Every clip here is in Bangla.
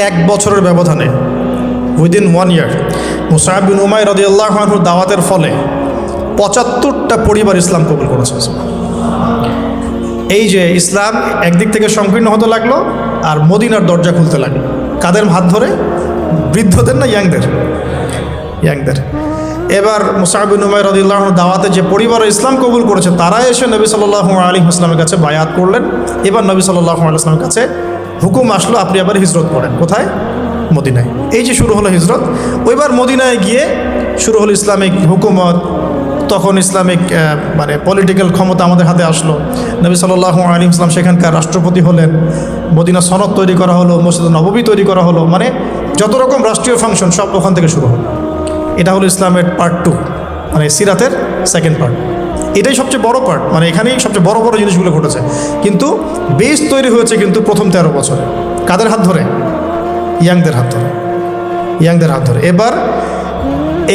এক বছরের ব্যবধানে, উইদিন 1 ইয়ার, মুসআব বিন উমাইর রাদিয়াল্লাহু আনহুর দাওয়াতের ফলে ৭৫টা পরিবার ইসলাম কবুল করেছে। এই যে ইসলাম একদিক থেকে সংকীর্ণ হতে লাগলো আর মদিনার দরজা খুলতে লাগলো। কাদের হাত ধরে? বৃদ্ধদের না ইয়াংদের? ইয়াংদের। এবার মুসআব বিন উমাইর রাদিয়াল্লাহু আনহু দাওয়াতে যে পরিবার ইসলাম কবুল করেছে তারা এসে নবী সাল্লাল্লাহু আলাইহি ওয়াসাল্লামের কাছে বায়াত করলেন। এবার নবী সাল্লাল্লাহু আলাইহি ওয়াসাল্লামের কাছে হুকুম আসলো, আপনি আবার হিজরত করেন। কোথায়? মদিনায়। এই যে শুরু হলো হিজরত। ওইবার মদিনায় গিয়ে শুরু হলো ইসলামিক হুকুমত। তখন ইসলামিক মানে পলিটিক্যাল ক্ষমতা আমাদের হাতে আসলো। নবী সাল্লাল্লাহু আলাইহি ওয়াসাল্লাম সেখানকার রাষ্ট্রপতি হলেন। মদিনা সনদ তৈরি করা হলো, মসজিদ নববী তৈরি করা হলো, মানে যত রকম রাষ্ট্রীয় ফাংশন সব ওখান থেকে শুরু হলো। এটা হলো ইসলামের পার্ট 2, মানে সিরাতের সেকেন্ড পার্ট। এটাই সবচেয়ে বড় পার্ট, মানে এখানেই সবচেয়ে বড় বড় জিনিসগুলো ঘটেছে। কিন্তু বেস তৈরি হয়েছে কিন্তু প্রথম 13 বছরে। কাদের হাত ধরে? ইয়াংদের হাত ধরে। ইয়াংদের হাত ধরে। এবার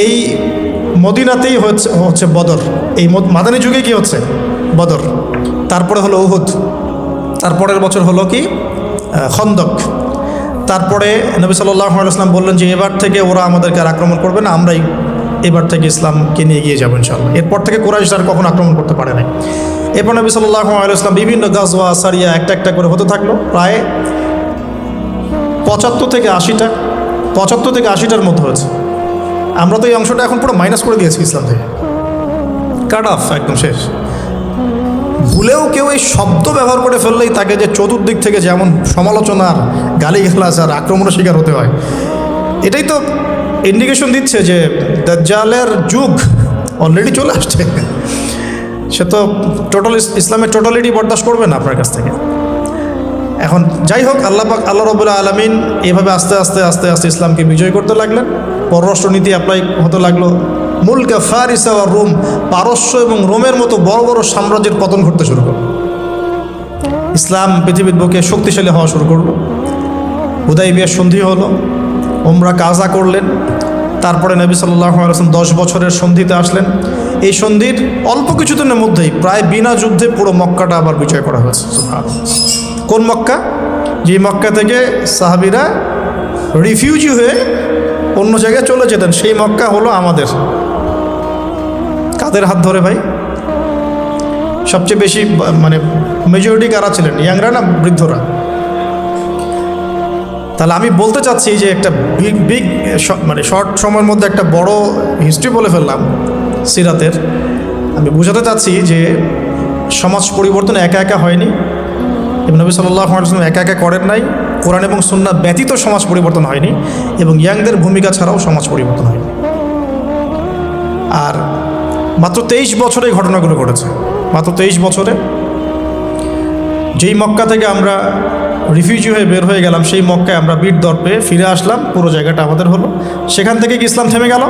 এই মদিনাতেই হচ্ছে বদর। এই মাদানী যুগে কি হচ্ছে? বদর। তারপরে হলো উহুদ। তারপরের বছর হলো কি? খন্দক। তারপরে নবী সাল্লাল্লাহু আলাইহি ওয়াসাল্লাম বললেন যে এবার থেকে ওরা আমাদেরকে আর আক্রমণ করবে না, আমরাই এবার থেকে ইসলামকে নিয়ে এগিয়ে যাবো ইনশাআল্লাহ। এরপর থেকে কুরাইশ আর কখনো আক্রমণ করতে পারে নাই। এরপর নবী সাল্লাল্লাহু আলাইহি ওয়াসাল্লাম বিভিন্ন গাজওয়া সারিয়া একটা একটা করে হতে থাকলো। প্রায় 75 থেকে 80টার মধ্যে হয়েছে। আমরা তো এই অংশটা এখন পুরো মাইনাস করে দিয়েছি ইসলাম থেকে, কাট অফ, একদম শেষ। ভুলেও কেউ এই শব্দ ব্যবহার করে ফেললেই তাকে যে চতুর্দিক থেকে যেমন সমালোচনার, গালিগালাজ আর আক্রমণের শিকার হতে হয়, এটাই তো ইন্ডিকেশন দিচ্ছে যে দাজ্জালের যুগ অলরেডি চলে আসছে। সে তো ইসলামের টোটালিটি বরদাস্ত করবে না আপনার কাছ থেকে। এখন যাই হোক, আল্লাহ রাব্বুল আলামিন এভাবে আস্তে আস্তে আস্তে আস্তে ইসলামকে বিজয় করতে লাগলেন। পররাষ্ট্রনীতি অ্যাপ্লাই হতে লাগলো। মুলকা ফারিসা ওয়া রোম, পারস্য এবং রোমের মতো বড় বড় সাম্রাজ্যের পতন ঘটতে শুরু করল। ইসলাম পৃথিবীর বুকে শক্তিশালী হওয়া শুরু করলো। হুদাইবিয়ার সন্ধি হলো, উমরা কাজা করলেন। তারপরে নবী সাল্লাল্লাহু আলাইহি ওয়াসাল্লাম 10 বছরের সন্ধিতে আসলেন। এই সন্ধির অল্প কিছুদিনের মধ্যেই প্রায় বিনা যুদ্ধে পুরো মক্কাটা আবার বিজয় করা হয়েছে। কোন মক্কা? যে মক্কা থেকে সাহাবীরা রিফিউজি হয়ে অন্য জায়গায় চলে যেতেন, সেই মক্কা হলো আমাদের। কাদের হাত ধরে ভাই? সবচেয়ে বেশি মানে মেজরিটি কারা ছিলেন? ইয়াংরা না বৃদ্ধরা? তাহলে আমি বলতে চাচ্ছি যে একটা বিগ মানে শর্ট সময়ের মধ্যে একটা বড় হিস্ট্রি বলে ফেললাম সিরাতের। আমি বোঝাতে চাচ্ছি যে সমাজ পরিবর্তন একা একা হয়নি, এবং নবী সাল্লাল্লাহু আলাইহি ওয়াসাল্লাম একা একা করেন নাই। কোরআন এবং সুন্নাহ ব্যতীত সমাজ পরিবর্তন হয়নি, এবং ইয়াংদের ভূমিকা ছাড়াও সমাজ পরিবর্তন হয়নি। আর মাত্র 23 বছরে এই ঘটনাগুলো ঘটেছে। মাত্র 23 বছরে যেই মক্কা থেকে আমরা রিফিউজি হয়ে বের হয়ে গেলাম, সেই মক্কায় আমরা বীর দর্পে ফিরে আসলাম। পুরো জায়গাটা আমাদের হলো। সেখান থেকে কি ইসলাম থেমে গেল?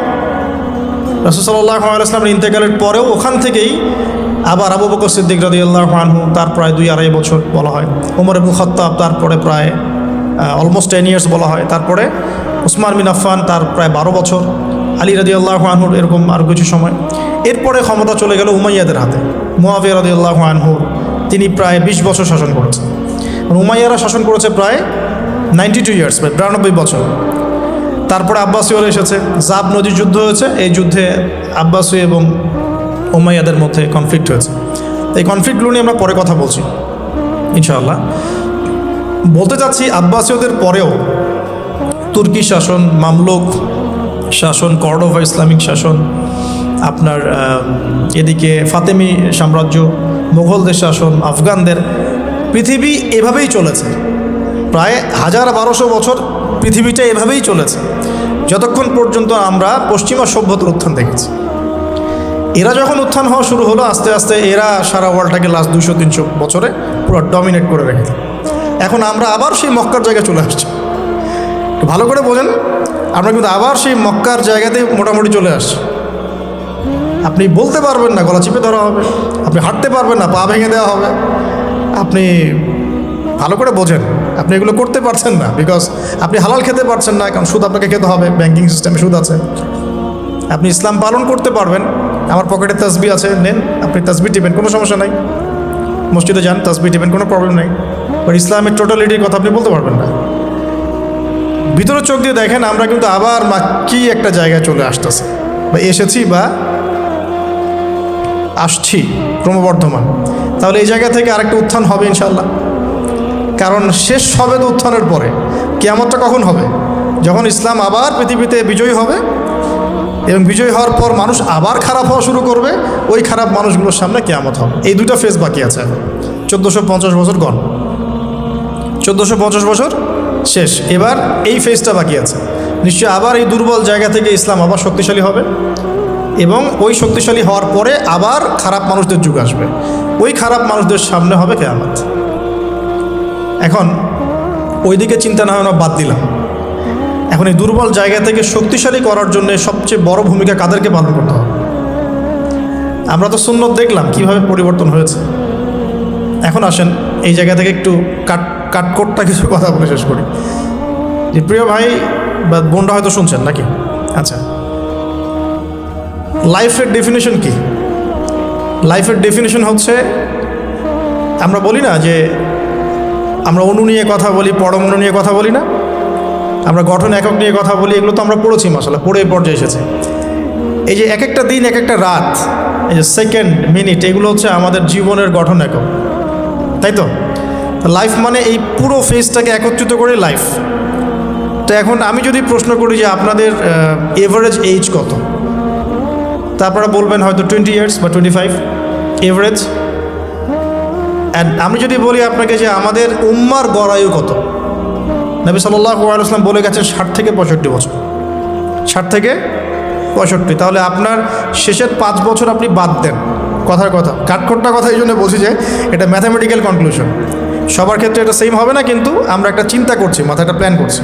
রাসূল সাল্লাল্লাহু আলাইহি ওয়াসাল্লামের ইন্তেকালের পরেও ওখান থেকেই আবার আবু বকর সিদ্দিক রাদিয়াল্লাহু আনহু, তার প্রায় 2-2.5 বছর বলা হয়। ওমর ইবনে খাত্তাব, তারপরে প্রায় অলমোস্ট 10 ইয়ার্স বলা হয়। তারপরে উসমান বিন আফফান, তার প্রায় 12 বছর। আলী রাদিয়াল্লাহু আনহুর এরকম আরও কিছু সময়। এরপরে ক্ষমতা চলে গেল উমাইয়াদের হাতে। মুআবিয়া রাদিয়াল্লাহু আনহু, তিনি প্রায় 20 বছর শাসন করেছেন। উমাইয়ারা শাসন করেছে প্রায় 92 ইয়ার্স, প্রায় 92 বছর। তারপরে আব্বাসীয়রা এসেছে, জাব নদীর যুদ্ধ হয়েছে। এই যুদ্ধে আব্বাসী এবং উমাইয়াদের মধ্যে কনফ্লিক্ট হয়েছে। এই কনফ্লিক্টগুলো নিয়ে আমরা পরে কথা বলছি ইনশাআল্লাহ। বলতে চাচ্ছি আব্বাসীয়দের পরেও তুর্কি শাসন, মামলুক শাসন, কর্ডোভা ইসলামিক শাসন, আপনার এদিকে ফাতেমি সাম্রাজ্য, মুঘলদের শাসন, আফগানদের, পৃথিবী এভাবেই চলেছে। প্রায় 1000-1200 বছর পৃথিবীটা এভাবেই চলেছে, যতক্ষণ পর্যন্ত আমরা পশ্চিমা সভ্যতার উত্থান দেখেছি। এরা যখন উত্থান হওয়া শুরু হলো, আস্তে আস্তে এরা সারা ওয়ার্ল্ডটাকে লাস্ট 200-300 বছরে পুরো ডমিনেট করে রেখেছে। এখন আমরা আবার সেই মক্কার জায়গায় চলে আসছি। ভালো করে বোঝেন, আমরা কিন্তু আবার সেই মক্কার জায়গাতে মোটামুটি চলে আসছি। আপনি বলতে পারবেন না, গলা চিপে ধরা হবে। আপনি হাঁটতে পারবেন না, পা ভেঙে দেওয়া হবে। আপনি ভালো করে বোঝেন, আপনি এগুলো করতে পারছেন না, বিকজ আপনি হালাল খেতে পারছেন না, কারণ সুদ আপনাকে খেতে হবে। ব্যাংকিং সিস্টেমে সুদ আছে। আপনি ইসলাম পালন করতে পারবেন, আমার পকেটে তাসবিহ আছে, নেন, আপনি তাসবিহ টিপেন, কোনো সমস্যা নাই। মসজিদে যান, তাসবিহ টিপেন, কোনো প্রবলেম নেই। বাট ইসলামের টোটালিটির কথা আপনি বলতে পারবেন না। ভিতরে চোখ দিয়ে দেখেন আমরা কিন্তু আবার কি একটা জায়গায় চলে আসতেছে বা এসেছি বা আসছি ক্রমবর্ধমান। তাহলে এই জায়গা থেকে আরেকটা উত্থান হবে ইনশাল্লাহ। কারণ শেষ হবে তো উত্থানের পরে। কিয়ামতটা কখন হবে? যখন ইসলাম আবার পৃথিবীতে বিজয়ী হবে এবং বিজয়ী হওয়ার পর মানুষ আবার খারাপ হওয়া শুরু করবে, ওই খারাপ মানুষগুলোর সামনে কিয়ামত হবে। এই দুটো ফেজ বাকি আছে এখন। 1450 বছর গণ, 1450 বছর শেষ, এবার এই ফেজটা বাকি আছে। নিশ্চয়ই আবার এই দুর্বল জায়গা থেকে ইসলাম আবার শক্তিশালী হবে এবং ওই শক্তিশালী হওয়ার পরে আবার খারাপ মানুষদের যুগ আসবে। ওই খারাপ মানুষদের সামনে হবে কিয়ামত। এখন ওইদিকে চিন্তা না হয় না, বাদ দিলাম। এখন এই দুর্বল জায়গা থেকে শক্তিশালী করার জন্য সবচেয়ে বড় ভূমিকা কাদেরকে পালন করতে হবে? আমরা তো সুন্নত দেখলাম কিভাবে পরিবর্তন হয়েছে। এখন আসেন এই জায়গা থেকে একটু কাটকোটটা কিছু কথা বলে শেষ করি। যে প্রিয় ভাই বা বোনরা হয়তো শুনছেন নাকি? আচ্ছা, লাইফের ডেফিনেশন কি? লাইফের ডেফিনেশন হচ্ছে, আমরা বলি না যে আমরা অণু নিয়ে কথা বলি, পরমাণু নিয়ে কথা বলি না, আমরা গঠন একক নিয়ে কথা বলি, এগুলো তো আমরা পড়েছি মাশাআল্লাহ, পড়ে এই পর্যায়ে এসেছে। এই যে এক একটা দিন, এক একটা রাত, এই যে সেকেন্ড, মিনিট, এগুলো হচ্ছে আমাদের জীবনের গঠন একক, তাই তো? লাইফ মানে এই পুরো ফেজটাকে একত্রিত করে লাইফ। তো এখন আমি যদি প্রশ্ন করি যে আপনাদের এভারেজ এজ কত, তা আপনারা বলবেন হয়তো 20 ইয়ার্স বা 25 এভারেজ। অ্যান্ড আমি যদি বলি আপনাকে যে আমাদের উম্মার গড়ায়ু কত, নবী সাল্লাল্লাহু আলাইহি ওয়াসাল্লাম বলে গেছেন 60 থেকে 65 বছর, 60 থেকে 65। তাহলে আপনার শেষের 5 বছর আপনি বাদ দেন। কথার কথা, কাঠখোট্টা কথা এই জন্য বলছি যে এটা ম্যাথামেটিক্যাল কনক্লুশন, সবার ক্ষেত্রে এটা সেম হবে না, কিন্তু আমরা একটা চিন্তা করছি, মাথায় একটা প্ল্যান করছি।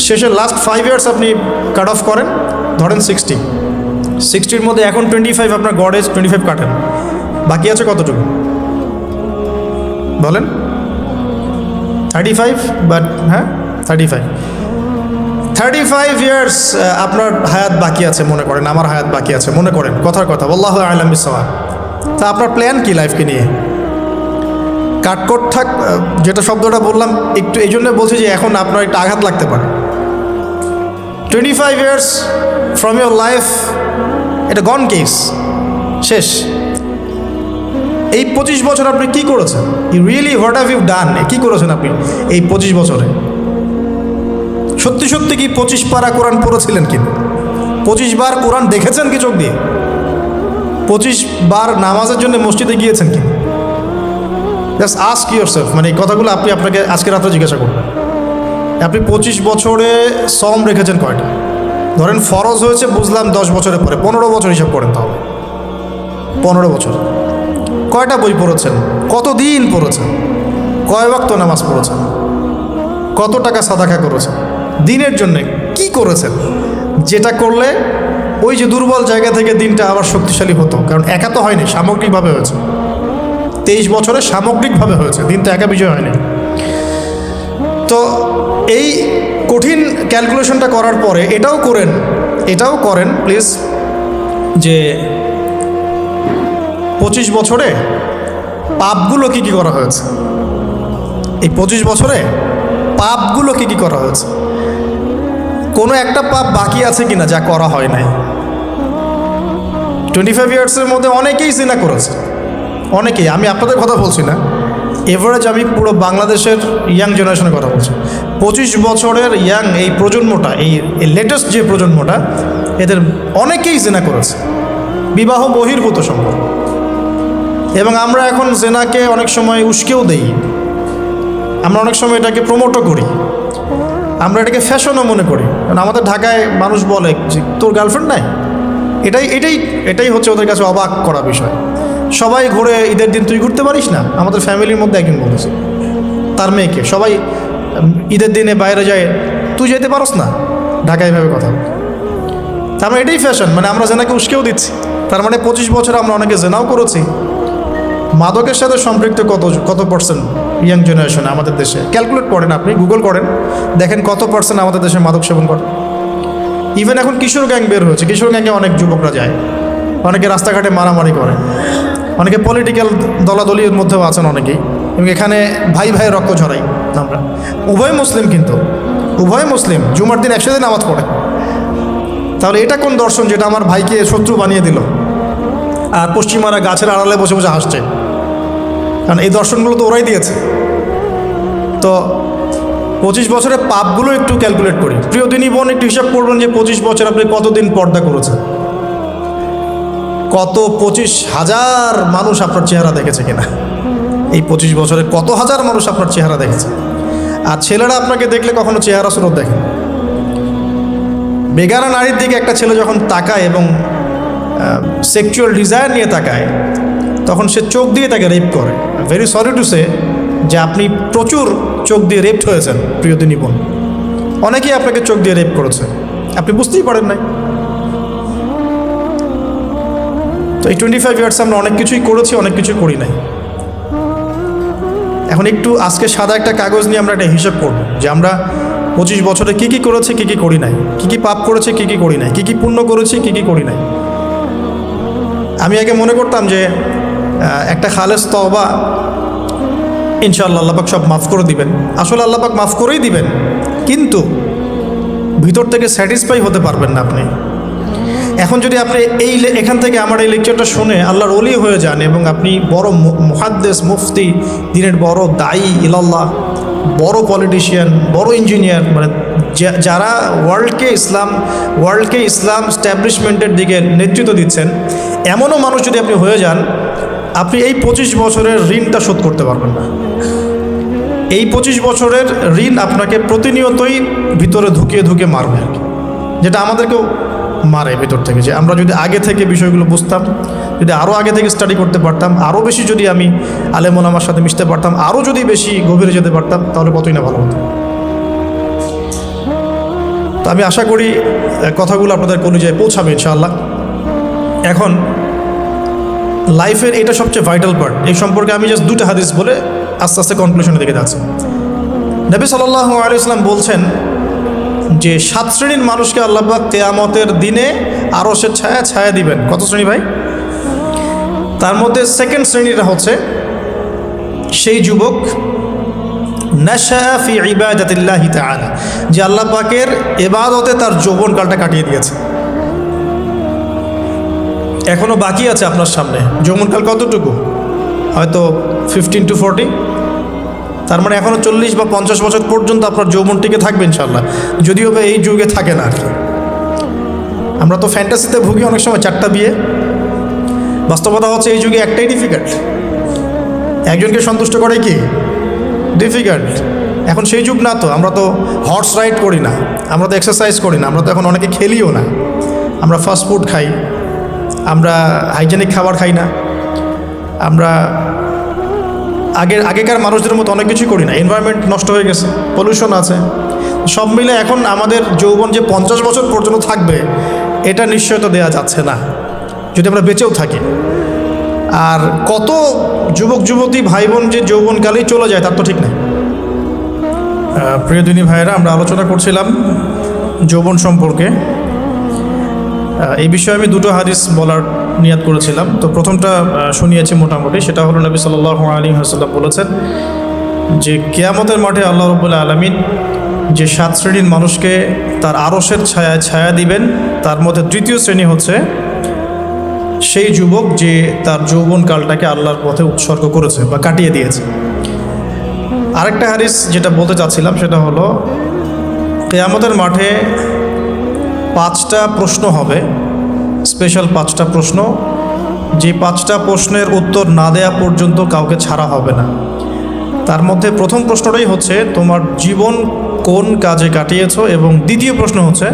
শেষের লাস্ট 5 ইয়ার্স আপনি কাট অফ করেন, ধরেন 60-র মধ্যে এখন 25 আপনার গড় এজ, 25 কাটেন, বাকি আছে কতটুকু বলেন? 35, বাট হ্যাঁ 35 ইয়ার্স আপনার হায়াত বাকি আছে মনে করেন, আমার হায়াত বাকি আছে মনে করেন, কথার কথা, আল্লাহু আ'লাম বিস-সাওয়াব। তা আপনার প্ল্যান কি লাইফকে নিয়ে? কাটকোট থাক, যেটা শব্দটা বললাম একটু এই জন্য বলছি যে এখন আপনার একটা আঘাত লাগতে পারে। 25 ইয়ার্স ফ্রম ইউর লাইফ, এটা গন কেস, শেষ। এই 25 বছর আপনি কি করেছেন? You really what have you done? কী করেছেন আপনি এই 25 বছরে? সত্যি সত্যি কি 25 পারা কোরআন পড়েছিলেন কি? 25 বার কোরআন দেখেছেন কি চোখ দিয়ে? 25 বার নামাজের জন্য মসজিদে গিয়েছেন কি? জাস্ট আস্ক ইউরসেলফ, মানে এই কথাগুলো আপনি আপনাকে আজকে রাত্রে জিজ্ঞাসা করবেন। আপনি 25 বছরে সম রেখেছেন কয়টা? ধরেন ফরজ হয়েছে বুঝলাম 10 বছরের পরে, 15 বছর হিসাব করেন, তাহলে 15 বছর কয়টা বই পড়েছেন? কতদিন পড়েছেন? কয় ওয়াক্ত নামাজ পড়েছেন? কত টাকা সাদাকা করেছেন? দিনের জন্যে কি করেছেন যেটা করলে ওই যে দুর্বল জায়গা থেকে দিনটা আবার শক্তিশালী হতো? কারণ একা তো হয়নি, সামগ্রিকভাবে হয়েছে। 23 বছরে সামগ্রিকভাবে হয়েছে, দিনটা একা বিজয় হয়নি। তো এই কঠিন ক্যালকুলেশনটা করার পরে এটাও করেন প্লিজ, যে 25 বছরে পাপগুলো কি করা হয়েছে? এই 25 বছরে পাপগুলো কি করা হয়েছে? কোনো একটা পাপ বাকি আছে কিনা যা করা হয় নাই? 25 ইয়ার্সের মধ্যে অনেকেই জিনা করেছে, অনেকেই, আমি আপনাদের কথা বলছি না, এভারেজ আমি পুরো বাংলাদেশের ইয়াং জেনারেশনের কথা বলছি। 25 বছরের ইয়াং এই প্রজন্মটা, এই লেটেস্ট যে প্রজন্মটা, এদের অনেকেই জিনা করেছে, বিবাহ বহির্ভূত সম্পর্ক। এবং আমরা এখন জেনাকে অনেক সময় উস্কেও দেই, আমরা অনেক সময় এটাকে প্রমোটও করি, আমরা এটাকে ফ্যাশনও মনে করি। কারণ আমাদের ঢাকায় মানুষ বলে যে তোর গার্লফ্রেন্ড নাই, এটাই হচ্ছে ওদের কাছে অবাক করা বিষয়। সবাই ঘুরে, ঈদের দিন তুই ঘুরতে পারিস না? আমাদের ফ্যামিলির মধ্যে একজন বলেছে তার মেয়েকে, সবাই ঈদের দিনে বাইরে যায়, তুই যেতে পারস না? ঢাকায় এভাবে কথা। তার মানে এটাই ফ্যাশন, মানে আমরা জেনাকে উস্কেও দিচ্ছি। তার মানে 25 বছর আমরা অনেকে জেনাও করেছি। মাদকের সাথে সম্পৃক্ত কত পার্সেন্ট ইয়াং জেনারেশনে আমাদের দেশে? ক্যালকুলেট করেন, আপনি গুগল করেন, দেখেন কত পার্সেন্ট আমাদের দেশে মাদক সেবন করে। ইভেন এখন কিশোর গ্যাং বের হয়েছে, কিশোর গ্যাংয়ে অনেক যুবকরা যায়, অনেকে রাস্তাঘাটে মারামারি করে, অনেকে পলিটিক্যাল দলাদলির মধ্যেও আছেন অনেকেই, এবং এখানে ভাই রক্ত ঝরাই আমরা। উভয় মুসলিম, কিন্তু উভয় মুসলিম, জুমার দিন একসাথে নামাজ পড়ে। তাহলে এটা কোন দর্শন যেটা আমার ভাইকে শত্রু বানিয়ে দিল, আর পশ্চিমারা গাছের আড়ালে বসে বসে হাসছে? কারণ এই দর্শনগুলো তো ওরাই দিয়েছে। তো 25 বছরের পাপগুলো একটু ক্যালকুলেট করি। প্রিয় দিনী বোন, একটু হিসাব করবেন যে 25 বছর আপনি কতদিন পর্দা করেছেন, কত 25,000 মানুষ আপনার চেহারা দেখেছে কিনা। এই 25 বছরে কত হাজার মানুষ আপনার চেহারা দেখেছে। আর ছেলেরা আপনাকে দেখলে কখনো চেহারা স্রোত দেখেন? বেগানা নারীর দিকে একটা ছেলে যখন তাকায় এবং সেক্সুয়াল ডিজায়ার নিয়ে তাকায়, তখন সে চোখ দিয়ে তাকে রেপ করে। ভেরি সরি টু সে যে আপনি প্রচুর চোখ দিয়ে রেপড হয়েছেন প্রিয় দিনী বোন। অনেকেই আপনাকে চোখ দিয়ে রেপ করেছে, আপনি বুঝতেই পারেন নাই। তো এই 25 ইয়ার্স আমরা অনেক কিছুই করেছি, অনেক কিছুই করি নাই। এখন একটু আজকে সাদা একটা কাগজ নিয়ে আমরা একটা হিসাব করব যে আমরা 25 বছরে কী কী করেছি, কী কী করি নাই, কী কী পাপ করেছি, কী কী করি নাই, কী কী পুণ্য করেছি, কী কী করি নাই। আমি আগে মনে করতাম যে একটা খালেস তওবা ইনশাআল্লাহ আল্লাহ পাক সব মাফ করে দিবেন। আসলে আল্লাহ পাক মাফ করেই দিবেন, কিন্তু ভিতর থেকে স্যাটিসফাই হতে পারবেন না আপনি। এখন যদি আপনি এখান থেকে আমার এই লেকচারটা শুনে আল্লাহর ওলি হয়ে যান এবং আপনি বড় মুহাদ্দিস, মুফতি, দিনের বড় দায়ী ইলাল্লাহ, বড় পলিটিশিয়ান, বড় ইঞ্জিনিয়ার, মানে যারা ওয়ার্ল্ডকে ইসলাম স্ট্যাবলিশমেন্টের দিকে নেতৃত্ব দিচ্ছেন, এমনও মানুষ যদি আপনি হয়ে যান, আপনি এই 25 বছরের ঋণটা শোধ করতে পারবেন না। এই 25 বছরের ঋণ আপনাকে প্রতিনিয়তই ভিতরে ঢুকিয়ে মারবে, যেটা আমাদেরকেও মারে ভিতর থেকে। যে আমরা যদি আগে থেকে বিষয়গুলো বুঝতাম, যদি আরও আগে থেকে স্টাডি করতে পারতাম, আরও বেশি যদি আমি আলেম ওলামার সাথে মিশতে পারতাম, আরও যদি বেশি গভীরে যেতে পারতাম, তাহলে কতই না ভালো হতো। তো আমি আশা করি কথাগুলো আপনাদের কলিজায় পৌঁছাবে ইনশাআল্লাহ। এখন লাইফের এটা সবচেয়ে ভাইটাল পার্ট। এই সম্পর্কে আমি জাস্ট 2টা হাদিস বলে আস্তে আস্তে কনক্লুশনের দিকে যাচ্ছি। নবী সাল্লাল্লাহু আলাইহি ওয়াসাল্লাম বলছেন যে 7 শ্রেণীর মানুষকে আল্লাহ পাক কিয়ামতের দিনে আরশের ছায়া দিবেন। কত শ্রেণী ভাই? তার মধ্যে সেকেন্ড শ্রেণীটা হচ্ছে সেই যুবক নাশা ফি ইবাদাতিল্লাহি তাআলা, যে আল্লাহ পাকের ইবাদতে তার যৌবনকালটা কাটিয়ে দিয়েছে। এখনো বাকি আছে আপনার সামনে। যৌবনকাল কতটুকু? হয়তো 15 to 40। তার মানে এখনও 40 বা 50 বছর পর্যন্ত আপনার যৌবন টিকে থাকবে ইনশাআল্লাহ, যদিও বা এই যুগে থাকে না আর কি। আমরা তো ফ্যান্টাসিতে ভুগি অনেক সময় 4টা বিয়ে। বাস্তবতা হচ্ছে এই যুগে একটাই ডিফিকাল্ট। একজনকে সন্তুষ্ট করে কি ডিফিকাল্ট। এখন সেই যুগ না তো। আমরা তো হর্স রাইড করি না, আমরা তো এক্সারসাইজ করি না, আমরা তো এখন অনেকে খেলিও না। আমরা ফাস্ট ফুড খাই, আমরা হাইজেনিক খাবার খাই না, আমরা আগেকার মানুষদের মতো অনেক কিছুই করি না। এনভায়রনমেন্ট নষ্ট হয়ে গেছে, পলিউশন আছে। সব মিলে এখন আমাদের যৌবন যে 50 বছর পর্যন্ত থাকবে, এটা নিশ্চয়তা দেওয়া যাচ্ছে না যদি আমরা বেঁচেও থাকি। আর কত যুবক যুবতী ভাই বোন যে যৌবনকালেই চলে যায় তার তো ঠিক নেই। প্রিয় দিনী ভাইয়েরা, আমরা আলোচনা করছিলাম যৌবন সম্পর্কে। এই বিষয়ে আমি 2টো হাদিস বলার নিয়াত করেছিলাম। তো প্রথমটা শুনিয়েছি মোটামুটি, সেটা হলো নবী সাল্লাল্লাহু আলাইহি ওয়াসাল্লাম বলেছেন যে কিয়ামতের মাঠে আল্লাহ রাব্বুল আলামিন যে 7 শ্রেণীর মানুষকে তার আরশের ছায়া দিবেন, তার মধ্যে 3য় শ্রেণী হচ্ছে সেই যুবক যে তার যৌবনকালটাকে আল্লাহর পথে উৎসর্গ করেছে বা কাটিয়ে দিয়েছে। আরেকটা হাদিস যেটা বলতে চাচ্ছিলাম সেটা হলো কিয়ামতের মাঠে 5টা প্রশ্ন হবে, স্পেশাল 5টা প্রশ্ন, যে 5টা প্রশ্নের উত্তর না দেয়া পর্যন্ত কাউকে ছাড়া হবে না। তার মধ্যে প্রথম প্রশ্নটাই হচ্ছে তোমার জীবন কোন কাজে কাটিয়েছো, এবং দ্বিতীয় প্রশ্ন হচ্ছে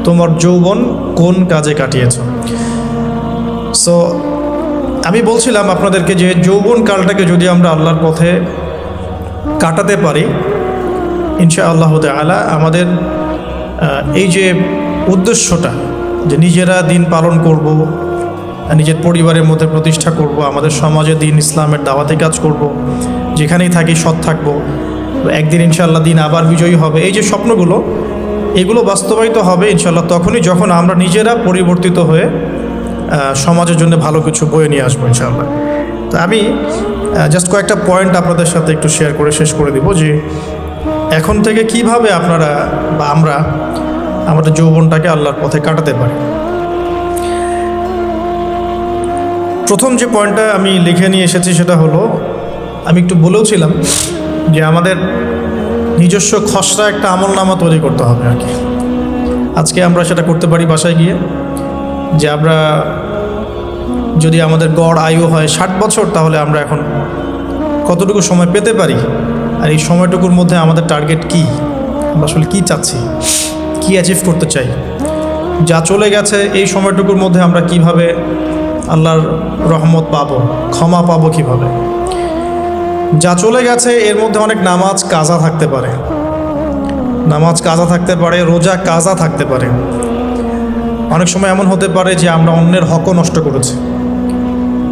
তোমার যৌবন কোন কাজে কাটিয়েছো। সো আমি বলছিলাম আপনাদেরকে যে যৌবনকালটাকে যদি আমরা আল্লাহর পথে কাটাতে পারি, ইনশাআল্লাহ তাআলা আমাদের এই যে উদ্দেশ্যটা যে নিজেরা দিন পালন করব, নিজের পরিবারের মধ্যে প্রতিষ্ঠা করব, আমাদের সমাজে দিন ইসলামের দাওয়াতে কাজ করব, যেখানেই থাকি সৎ থাকব, একদিন ইনশাআল্লাহ দিন আবার বিজয়ী হবে, এই যে স্বপ্নগুলো, এগুলো বাস্তবায়িত হবে ইনশাআল্লাহ তখনই যখন আমরা নিজেরা পরিবর্তিত হয়ে সমাজের জন্য ভালো কিছু বয়ে নিয়ে আসবো ইনশাআল্লাহ। তো আমি জাস্ট কয়েকটা পয়েন্ট আপনাদের সাথে একটু শেয়ার করে শেষ করে দিব। যে এখন থেকে কিভাবে আপনারা বা আমরা আমাদের যৌবনটাকে আল্লাহর পথে কাটাতে পারি। প্রথম যে পয়েন্টটা আমি লিখে নিয়ে এসেছি সেটা হলো, আমি একটু বলেওছিলাম যে আমাদের নিজস্ব খসড়া একটা আমলনামা তৈরি করতে হবে আর কি। আজকে আমরা সেটা করতে পারি বাসায় গিয়ে, যে আমরা যদি আমাদের গড় আয়ু হয় 60 বছর, তাহলে আমরা এখন কতটুকু সময় পেতে পারি, আর এই সময়টুকুর মধ্যে আমাদের টার্গেট কি, আমরা আসলে কী চাচ্ছি, কী অ্যাচিভ করতে চাই। যা চলে গেছে এই সময়টুকুর মধ্যে আমরা কিভাবে আল্লাহর রহমত পাবো, ক্ষমা পাবো কিভাবে। যা চলে গেছে এর মধ্যে অনেক নামাজ কাজা থাকতে পারে, নামাজ কাজা থাকতে পারে, রোজা কাজা থাকতে পারে। অনেক সময় এমন হতে পারে যে আমরা অন্যের হকও নষ্ট করেছি।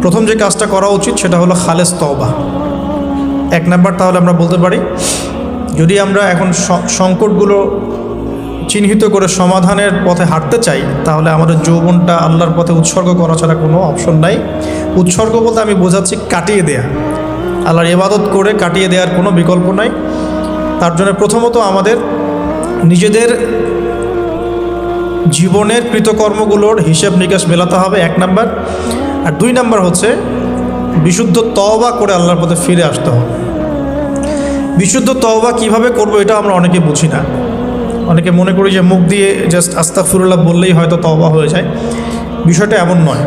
প্রথম যে কাজটা করা উচিত সেটা হলো খালেস তওবা। 1 নাম্বার তাহলে আমরা বলতে পারি, যদি আমরা এখন সংকটগুলো চিহ্নিত করে সমাধানের পথে হাঁটতে চাই, তাহলে আমাদের যৌবনটা আল্লাহর পথে উৎসর্গ করা ছাড়া কোনো অপশন নাই। উৎসর্গ বলতে আমি বোঝাচ্ছি কাটিয়ে দেয়া, আল্লাহর ইবাদত করে কাটিয়ে দেওয়ার কোনো বিকল্প নাই। তার জন্য প্রথমত আমাদের নিজেদের জীবনের কৃতকর্মগুলোর হিসাব নিকাশ মেলাতে হবে, 1 নাম্বার। আর 2 নাম্বার হচ্ছে বিশুদ্ধ তওবা করে আল্লাহর পথে ফিরে আসতে হবে। বিশুদ্ধ তওবা কিভাবে করব এটা আমরা অনেকে বুঝি না। অনেকে মনে করি যে মুখ দিয়ে জাস্ট আস্তাগফিরুল্লাহ বললেই হয়তো তওবা হয়ে যায়। বিষয়টা এমন নয়।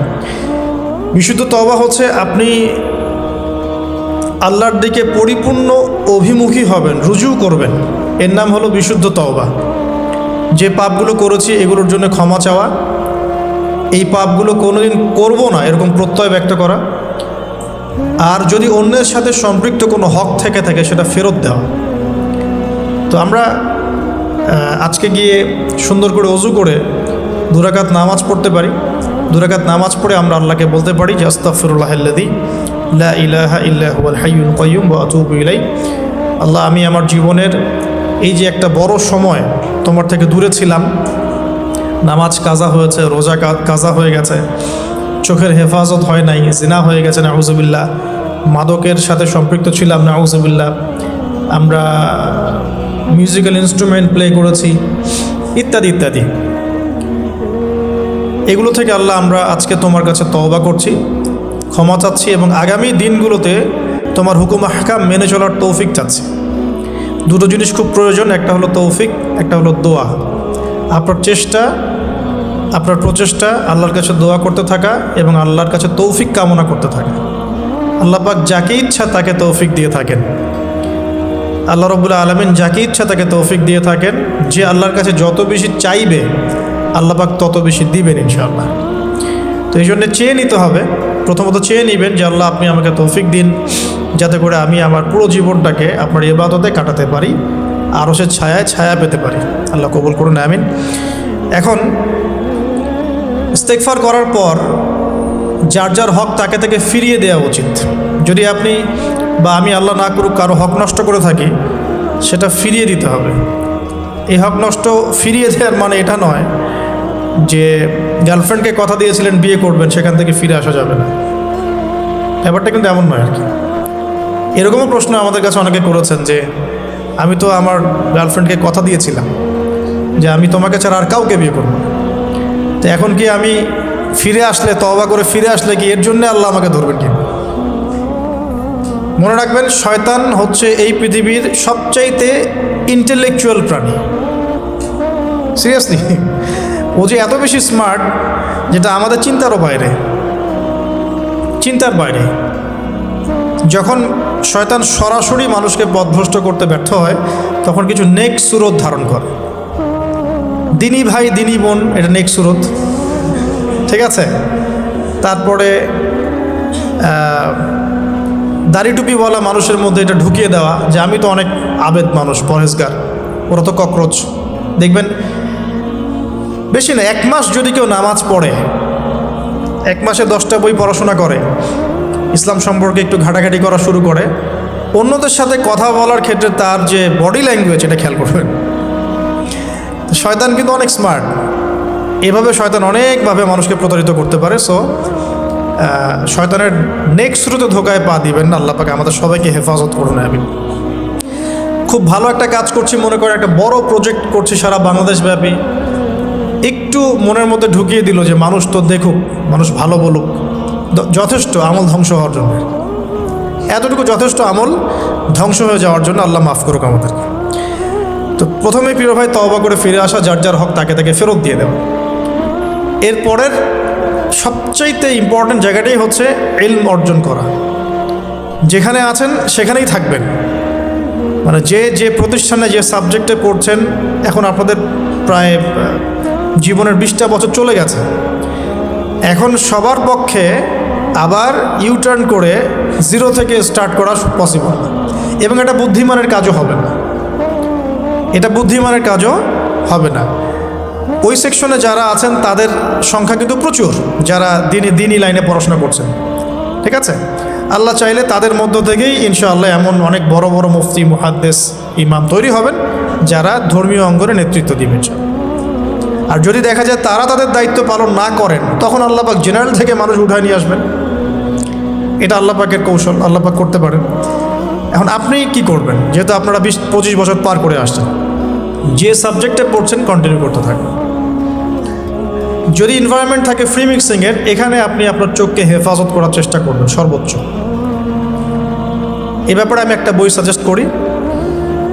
বিশুদ্ধ তওবা হচ্ছে আপনি আল্লাহর দিকে পরিপূর্ণ অভিমুখী হবেন, রুজু করবেন, এর নাম হলো বিশুদ্ধ তওবা। যে পাপগুলো করেছি এগুলোর জন্য ক্ষমা চাওয়া, এই পাপগুলো কোনোদিন করব না এরকম প্রত্যয় ব্যক্ত করা, আর যদি অন্যের সাথে সম্পৃক্ত কোনো হক থেকে থাকে সেটা ফেরত দেওয়া। তো আমরা আজকে গিয়ে সুন্দর করে ওযু করে 2 রাকাত নামাজ পড়তে পারি। 2 রাকাত নামাজ পড়ে আমরা আল্লাহকে বলতে পারি যে আস্তাগফিরুল্লাহাল্লাযী লা ইলাহা ইল্লা হুয়াল হাইয়ুল কাইয়্যুম ওয়া আতুবু ইলাইহি। আল্লাহ, আমি আমার জীবনের এই যে একটা বড় সময় তোমার থেকে দূরে ছিলাম, নামাজ কাজা হয়েছে, রোজা কাজা হয়ে গেছে, চোখের হেফাজত হয় নাই, জিনা হয়ে গেছে নাউজুবিল্লাহ, মাদকের সাথে সম্পৃক্ত ছিলাম নাউজুবিল্লাহ, আমরা মিউজিক্যাল ইনস্ট্রুমেন্ট প্লে করেছি, ইত্যাদি ইত্যাদি। এগুলো থেকে আল্লাহ আমরা আজকে তোমার কাছে তওবা করছি, ক্ষমা চাচ্ছি, এবং আগামী দিনগুলোতে তোমার হুকুম আহকাম মেনে চলার তৌফিক চাচ্ছি। 2টো জিনিস খুব প্রয়োজন, একটা হলো তৌফিক, একটা হলো দোয়া। আপনার প্রচেষ্টা আল্লাহর কাছে দোয়া করতে থাকা এবং আল্লাহর কাছে তৌফিক কামনা করতে থাকা। আল্লাহ পাক যাকে ইচ্ছা তাকে তৌফিক দিয়ে থাকেন। আল্লাহ রাব্বুল আলামিন যাকে ইচ্ছা তাকে তৌফিক দিয়ে থাকেন। যে আল্লাহর কাছে যত বেশি চাইবে আল্লাহ পাক তত বেশি দিবেন ইনশাআল্লাহ। তো এই জন্য চেয়ে নিতে হবে, প্রথমত চেয়ে নেবেন যে আল্লাহ আপনি আমাকে তৌফিক দিন, যাতে করে আমি আমার পুরো জীবনটাকে আপনার ইবাদতে কাটাতে পারি, আরও সে ছায়া পেতে পারি। আল্লাহ কবুল করুন, আমিন। এখন ইস্তেগফার করার পর যার যার হক তাকে তাকে ফিরিয়ে দেওয়া উচিত। যদি আপনি বা আমি, আল্লাহ না করুক, কারো হক নষ্ট করে থাকি, সেটা ফিরিয়ে দিতে হবে। এই হক নষ্ট ফিরিয়ে দেওয়ার মানে এটা নয় যে গার্লফ্রেন্ডকে কথা দিয়েছিলেন বিয়ে করবেন, সেখান থেকে ফিরে আসা যাবে না। ব্যাপারটা কিন্তু এমন নয় আর কি। এরকমও প্রশ্ন আমাদের কাছে অনেকে করেছেন যে আমি তো আমার গার্লফ্রেন্ডকে কথা দিয়েছিলাম যে আমি তোমাকে ছাড়া আর কাউকে বিয়ে করব, তো এখন কি আমি ফিরে আসলে, তওবা করে ফিরে আসলে কি এর জন্য আল্লাহ আমাকে ধরবেন কি? মনে রাখবেন, শয়তান হচ্ছে এই পৃথিবীর সবচাইতে ইন্টেলেকচুয়াল প্রাণী। সিরিয়াসলি, ও যে এত বেশি স্মার্ট যেটা আমাদের চিন্তার বাইরে। যখন শয়তান সরাসরি মানুষকে পথভ্রষ্ট করতে ব্যর্থ হয়, তখন কিছু নেক্সট সুরত ধারণ করে। দিনী ভাই দিনী বোন, এটা নেক্সট সুরত, ঠিক আছে। তারপরে দাড়ি টুপিওয়ালা মানুষের মধ্যে এটা ঢুকিয়ে দেওয়া যে আমি তো অনেক আবেদ মানুষ, পরহেজগার, ওরা তো ককরোচ। দেখবেন বেশি না, 1 মাস যদি কেউ নামাজ পড়ে, 1 মাসে 10টা বই পড়াশোনা করে, ইসলাম সম্পর্কে একটু ঘাটাঘাটি করা শুরু করে, অন্যদের সাথে কথা বলার ক্ষেত্রে তার যে বডি ল্যাঙ্গুয়েজ, এটা খেয়াল করবেন। শয়তান কিন্তু অনেক স্মার্ট, এভাবে শয়তান অনেকভাবে মানুষকে প্রতারিত করতে পারে। সো শয়তানের নেক্সট স্রোতে ধোকায় পা দিবেন না। আল্লাহ পাক আমাদের সবাইকে হেফাজত করুন, আমিন। খুব ভালো একটা কাজ করছি মনে করেন, একটা বড় প্রজেক্ট করছি সারা বাংলাদেশ ব্যাপী, একটু মনের মধ্যে ঢুকিয়ে দিল যে মানুষ তো দেখুক, মানুষ ভালো বলুক, যথেষ্ট আমল ধ্বংস হওয়ার জন্য। এতটুকু যথেষ্ট আমল ধ্বংস হয়ে যাওয়ার জন্য। আল্লাহ মাফ করুক আমাদেরকে। তো প্রথমে প্রিয় ভাই তওবা করে ফিরে আসা, যার যার হক তাকে তাকে ফেরত দিয়ে দেওয়া। এরপরের সবচাইতে ইম্পর্ট্যান্ট জায়গাটাই হচ্ছে ইলম অর্জন করা। যেখানে আছেন সেখানেই থাকবেন, মানে যে যে প্রতিষ্ঠানে যে সাবজেক্টে পড়ছেন, এখন আপনাদের প্রায় জীবনের 20টা বছর চলে গেছে। এখন সবার পক্ষে আবার ইউটার্ন করে জিরো থেকে স্টার্ট করা পসিবল না, এবং এটা বুদ্ধিমানের কাজও হবে না। এটা বুদ্ধিমানের কাজও হবে না। ওই সেকশনে যারা আছেন তাদের সংখ্যা কিন্তু প্রচুর, যারা দিনই লাইনে পড়াশোনা করছেন, ঠিক আছে। আল্লাহ চাইলে তাদের মধ্য থেকেই ইনশাআল্লাহ এমন অনেক বড় বড় মুফতি, মুহাদ্দিস, ইমাম তৈরি হবেন যারা ধর্মীয় অঙ্গনে নেতৃত্ব দিবেন। আর যদি দেখা যায় তারা তাদের দায়িত্ব পালন না করেন, তখন আল্লাহ পাক জেনারেল থেকে মানুষ উঠায় নিয়ে আসবেন। এটা আল্লাহ পাকের কৌশল, আল্লাহ পাক করতে পারেন। এখন আপনি কি করবেন? যেহেতু আপনারা 20-25 বছর পার করে আসছেন, যে সাবজেক্টে পড়ছেন কন্টিনিউ করতে থাকবেন। যদি এনভায়রনমেন্ট থাকে ফ্রি মিক্সিংয়ের, এখানে আপনি আপনার চোখকে হেফাজত করার চেষ্টা করবেন সর্বোচ্চ। এই ব্যাপারে আমি একটা বই সাজেস্ট করি।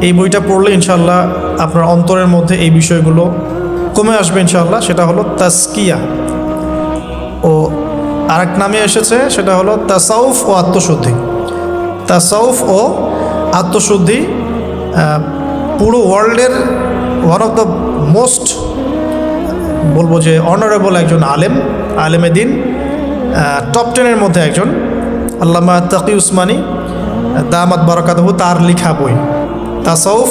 এই বইটা পড়লে ইনশাআল্লাহ আপনার অন্তরের মধ্যে এই বিষয়গুলো কমে আসবে ইনশাআল্লাহ। সেটা হলো তাজকিয়া, ও আরেক নামে এসেছে, সেটা হলো তাসাউফ ও আত্মশুদ্ধি। তাসাউফ ও আত্মশুদ্ধি পুরো ওয়ার্ল্ডের ওয়ান অফ দ্য মোস্ট, বলবো যে অনারেবল একজন আলেমে দিন, টপ 10-এর মধ্যে একজন, আল্লামা তাকি উসমানী দামাত বারাকাতুহু, তার লেখা বই তাসাউফ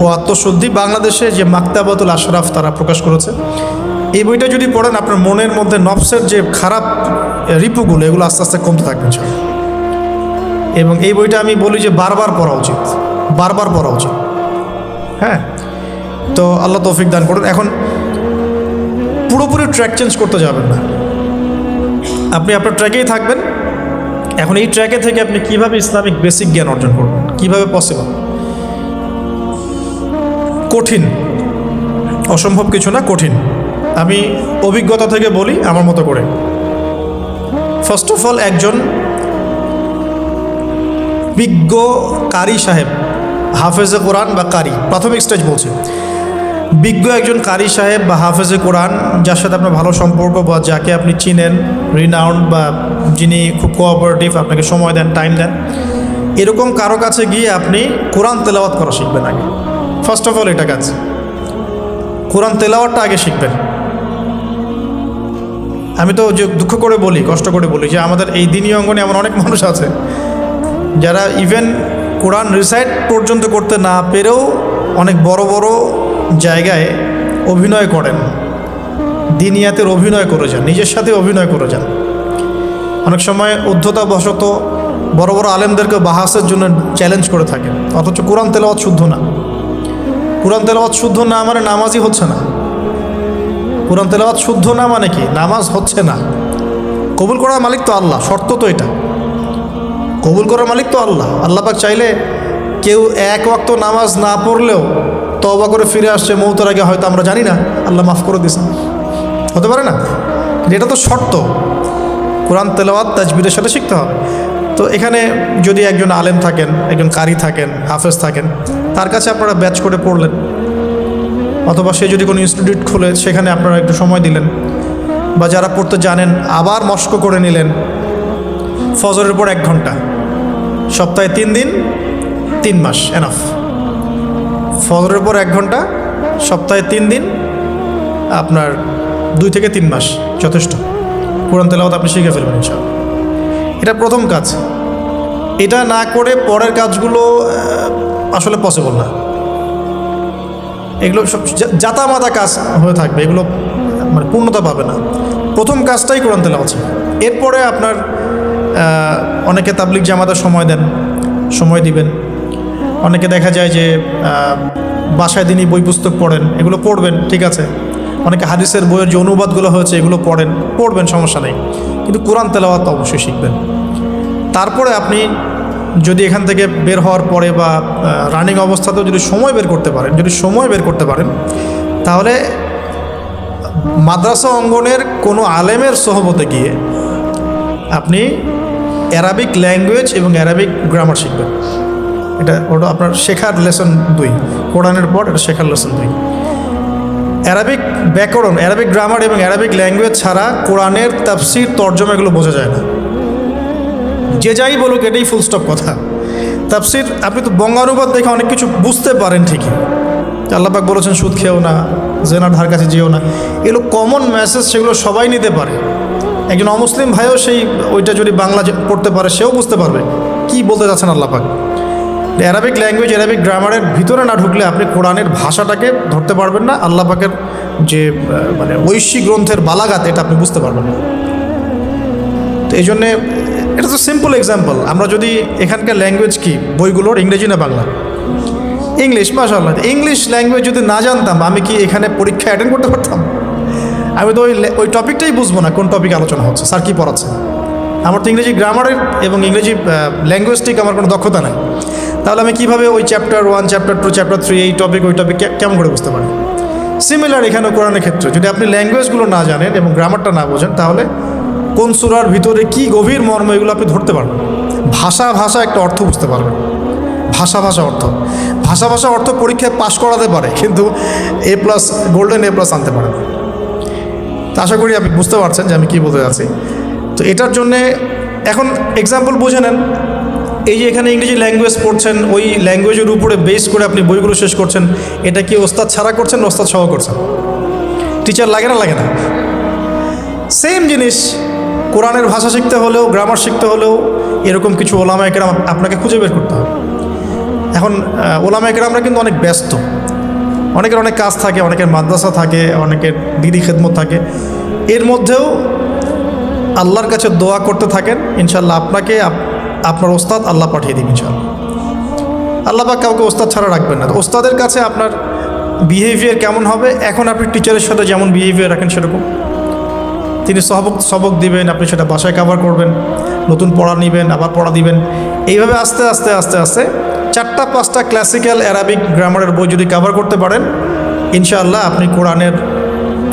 ও আত্মশুদ্ধি। বাংলাদেশে যে মাকতাবাতুল আশরাফ তারা প্রকাশ করেছে। এই বইটা যদি পড়েন, আপনার মনের মধ্যে নফসের যে খারাপ রিপুগুলো, এগুলো আস্তে আস্তে কমতে থাকবে। এবং এই বইটা আমি বলি যে বারবার পড়া উচিত। হ্যাঁ, তো আল্লাহ তৌফিক দান করুন। এখন পুরোপুরি ট্র্যাক চেঞ্জ করতে যাবেন না, আপনি আপনার ট্র্যাকেই থাকবেন। এখন এই ট্র্যাকে থেকে আপনি কিভাবে ইসলামিক বেসিক জ্ঞান অর্জন করবেন, কিভাবে পসিবল? কঠিন, অসম্ভব কিছু না, কঠিন। আমি অভিজ্ঞতা থেকে বলি আমার মতো করে। ফার্স্ট অফ অল, একজন বিজ্ঞ কারি সাহেব, হাফেজে কোরআন বা কারি, প্রাথমিক স্টেজ বলছে, বিজ্ঞ একজন কারি সাহেব বা হাফেজে কোরআন, যার সাথে আপনার ভালো সম্পর্ক বা যাকে আপনি চিনেন, রিনাউন্ড, বা যিনি খুব কোঅপারেটিভ, আপনাকে সময় দেন, টাইম দেন, এরকম কারো কাছে গিয়ে আপনি কোরআন তেলাওয়াত করা শিখবেন আগে। ফার্স্ট অফ অল এটা কাজ, কোরআন তেলাওয়াতটা আগে শিখবেন। আমি তো যে দুঃখ করে বলি, কষ্ট করে বলি, যে আমাদের এই দিনী অঙ্গনে এমন অনেক মানুষ আছে যারা ইভেন কোরআন রিসাইট পর্যন্ত করতে না পেরেও অনেক বড় বড় জায়গায় অভিনয় করেন, দিনিয়াতের অভিনয় করে যান, নিজের সাথে অভিনয় করে যান। অনেক সময় উদ্ধতাবশত বড় বড় আলেমদেরকে বাহাসের জন্য চ্যালেঞ্জ করে থাকেন, অথচ কোরআন তেলাওয়াত শুদ্ধ না। কোরআন তেলাওয়াত শুদ্ধ না মানে নামাজই হচ্ছে না। কোরআন তেলাওয়াত শুদ্ধ না মানে কি? নামাজ হচ্ছে না। কবুল করার মালিক তো আল্লাহ, শর্ত তো এটা। কবুল করার মালিক তো আল্লাহ। আল্লাহ পাক চাইলে কেউ এক ওয়াক্ত নামাজ না পড়লেও তওবা করে ফিরে আসছে মৌতের আগে, হয়তো আমরা জানি না, আল্লাহ মাফ করে দিয়েছেন, হতে পারে না? এটা তো শর্ত। কোরআন তেলাওয়াত তাজবিরের সাথে শিখতে হবে। তো এখানে যদি একজন আলেম থাকেন, একজন কারি থাকেন, হাফেজ থাকেন, তার কাছে আপনারা ব্যাচ করে পড়লেন, অথবা সে যদি কোনো ইনস্টিটিউট খোলে সেখানে আপনারা একটু সময় দিলেন, বা যারা পড়তে জানেন আবার মস্ক করে নিলেন। ফজরের পর 1 ঘন্টা, সপ্তাহে 3 দিন, 3 মাস এনাফ। ফজরের পর 1 ঘন্টা, সপ্তাহে 3 দিন, আপনার 2 থেকে 3 মাস যথেষ্ট। কোরআন তেলাওয়াত আপনি শিখে ফেলবেন ইনশাআল্লাহ। এটা প্রথম কাজ। এটা না করে পরের কাজগুলো আসলে পসিবল না। এগুলো সব জাতামাতা কাজ হয়ে থাকবে, এগুলো মানে পূর্ণতা পাবে না। প্রথম কাজটাই কোরআন তেলাওয়াত। এরপরে আপনার অনেকে তাবলিগ জামাতে সময় দেন, সময় দিবেন। অনেকে দেখা যায় যে বাসায় দিনই বই পুস্তক পড়েন, এগুলো পড়বেন, ঠিক আছে। অনেকে হাদিসের বইয়ের যে অনুবাদগুলো হয়েছে এগুলো পড়বেন, সমস্যা নেই। কিন্তু কোরআন তেলাওয়াত অবশ্যই শিখবেন। তারপরে আপনি যদি এখান থেকে বের হওয়ার পরে বা রানিং অবস্থাতেও যদি সময় বের করতে পারেন তাহলে মাদ্রাসা অঙ্গনের কোনো আলেমের সহবতে গিয়ে আপনি অ্যারাবিক ল্যাঙ্গুয়েজ এবং অ্যারাবিক গ্রামার শিখবেন। ওটা আপনার শেখার লেসন 2, কোরআনের পর এটা শেখার লেসন 2। অ্যারাবিক ব্যাকরণ, অ্যারাবিক গ্রামার এবং অ্যারাবিক ল্যাঙ্গুয়েজ ছাড়া কোরআনের তাফসির তর্জমা এগুলো বোঝা যায় না। যে যাই বলুক এটাই ফুল স্টপ কথা। তাফসির আপনি তো বঙ্গানুবাদ দেখে অনেক কিছু বুঝতে পারেন ঠিকই, আল্লাহ পাক বলেছেন সুদ খেও না, জেনার ধার কাছে যেও না, এগুলো কমন মেসেজ, সেগুলো সবাই নিতে পারে। একজন অমুসলিম ভাইও ওইটা যদি বাংলা পড়তে পারে সেও বুঝতে পারবে কি বলতে যাচ্ছেন আল্লাহ পাক। অ্যারাবিক ল্যাঙ্গুয়েজ, অ্যারাবিক গ্রামারের ভিতরে না ঢুকলে আপনি কোরআনের ভাষাটাকে ধরতে পারবেন না, আল্লাহ পাকের যে মানে ঐশী গ্রন্থের বালাগাত এটা আপনি বুঝতে পারবেন না। তো এই জন্যে এটা তো সিম্পল এক্সাম্পল। আমরা যদি এখানকার ল্যাঙ্গুয়েজ কি বইগুলোর ইংরেজি না বাংলা? ইংলিশ। মাশাআল্লাহ, ইংলিশ ল্যাঙ্গুয়েজ যদি না জানতাম আমি কি এখানে পরীক্ষা অ্যাটেন্ড করতে পারতাম? আমি তো ওই টপিকটাই বুঝবো না কোন টপিক আলোচনা হচ্ছে, স্যার কী পড়াচ্ছে। আমার তো ইংরেজি গ্রামারের এবং ইংরেজি ল্যাঙ্গুয়েজটিক আমার কোনো দক্ষতা নাই। তাহলে আমি কীভাবে ওই চ্যাপ্টার 1, চ্যাপ্টার 2, চ্যাপ্টার 3 এই টপিক ওই টপিক কেমন করে বুঝতে পারি? সিমিলার এখানে কোরআনের ক্ষেত্রে যদি আপনি ল্যাঙ্গুয়েজগুলো না জানেন এবং গ্রামারটা না বোঝেন তাহলে কোন সূরার ভিতরে কী গভীর মর্ম এগুলো আপনি ধরতে পারবেন। ভাষা একটা অর্থ বুঝতে পারবেন, ভাষা অর্থ পরীক্ষায় পাশ করাতে পারে কিন্তু A+, গোল্ডেন A+ আনতে পারে না। তো আশা করি আপনি বুঝতে পারছেন যে আমি কী বলতে যাচ্ছি। তো এটার জন্যে এখন এক্সাম্পল বুঝে নেন, এই যে এখানে ইংরেজি ল্যাঙ্গুয়েজ পড়ছেন, ওই ল্যাঙ্গুয়েজের উপরে বেস করে আপনি বইগুলো শেষ করছেন, এটা কি ওস্তাদ ছাড়া করছেন না ওস্তাদ সহ করছেন? টিচার লাগে না? সেম জিনিস, কোরআনের ভাষা শিখতে হলেও, গ্রামার শিখতে হলেও এরকম কিছু ওলামা একরাম আপনাকে খুঁজে বের করতে হবে। এখন ওলামা একরামরা কিন্তু অনেক ব্যস্ত, অনেকের অনেক কাজ থাকে, অনেকের মাদ্রাসা থাকে, অনেকের দিদি খেদমত থাকে। এর মধ্যেও আল্লাহর কাছে দোয়া করতে থাকেন, ইনশাল্লাহ আপনাকে আপনার ওস্তাদ আল্লাহ পাঠিয়ে দিন ইনশাল্লাহ। আল্লাহ পাক কাউকে ওস্তাদ ছাড়া রাখবেন না। ওস্তাদের কাছে আপনার বিহেভিয়ার কেমন হবে, এখন আপনি টিচারের সাথে যেমন বিহেভিয়ার রাখেন সেরকম তিনি সবক দিবেন, আপনি সেটা বাসায় কভার করবেন, নতুন পড়া নেবেন, আবার পড়া দিবেন। এইভাবে আস্তে আস্তে 4-5টা ক্লাসিক্যাল অ্যারাবিক গ্রামারের বই যদি কভার করতে পারেন ইনশাআল্লাহ আপনি কোরআনের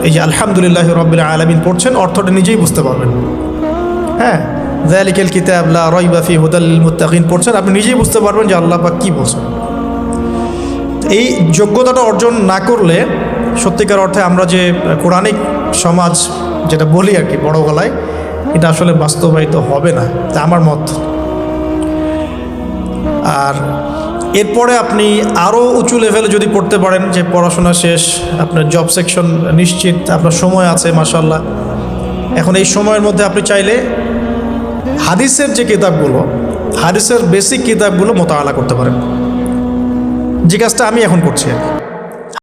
এই যে আলহামদুলিল্লাহ রাব্বিল আলামিন পড়ছেন অর্থটা নিজেই বুঝতে পারবেন। হ্যাঁ, যালিকাল কিতাব লা রাইবা ফিহি হুদাল লিল মুত্তাকিন পড়ছেন, আপনি নিজেই বুঝতে পারবেন যে আল্লাহ পাক কী বলছেন। এই যোগ্যতাটা অর্জন না করলে সত্যিকার অর্থে আমরা যে কোরআনিক সমাজ যেটা বলি আর কি বড় গলায়, এটা আসলে বাস্তবায়িত হবে না, তা আমার মত। আর এরপরে আপনি আরও উঁচু লেভেলে যদি পড়তে পারেন, যে পড়াশোনা শেষ, আপনার জব সেকশন নিশ্চিত, আপনার সময় আছে মাশাআল্লাহ, এখন এই সময়ের মধ্যে আপনি চাইলে হাদিসের যে কিতাবগুলো, হাদিসের বেসিক কিতাবগুলো মোতালা করতে পারেন, যে কাজটা আমি এখন করছি আর কি।